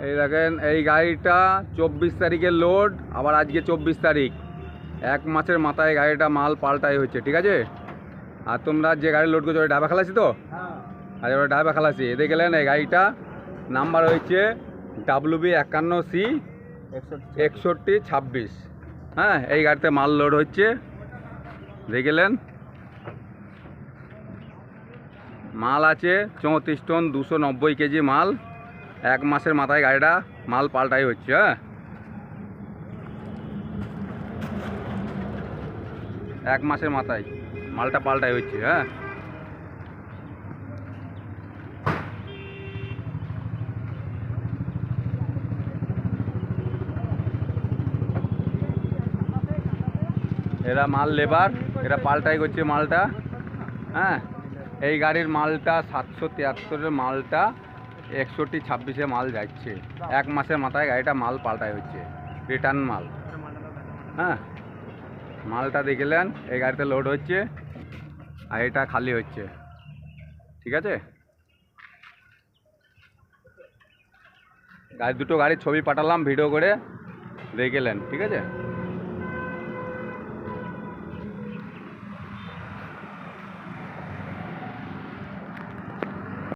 এই দেখেন এই গাড়িটা 24 তারিখের লোড, আবার আজকে 24 তারিখ, 1 মাসের মাথায় গাড়িটা মাল পাল্টাই হচ্ছে, ঠিক আছে। আর তোমরা যে গাড়ি লোড করছো ওই ডাবা খালাসি তো? আর ওটা ডাবা খালাসি। এতে গেলেন এই গাড়িটা নাম্বার হয়েছে WB51C 6126। হ্যাঁ, এই গাড়িতে মাল লোড হচ্ছে, দেখলেন মাল আছে 34 টন 290 কেজি মাল। 1 মাসের মাথায় গাড়িটা মাল পাল্টাই হচ্ছে। হ্যাঁ, 1 মাসের মাথায় মালটা পাল্টাই হচ্ছে। হ্যাঁ, এরা মাল লেবার, এরা পাল্টাই করছে মালটা। হ্যাঁ, এই গাড়ির মালটা 773-এর মালটা 6126-এ মাল যাচ্ছে। 1 মাসের মাথায় গাড়িটা মাল পাল্টাই হচ্ছে, রিটার্ন মাল। হ্যাঁ, মালটা দেখলেন এই গাড়িতে লোড হচ্ছে আর এটা খালি হচ্ছে, ঠিক আছে। দুটো গাড়ির ছবি পাঠালাম ভিডিও করে, দেখলেন, ঠিক আছে।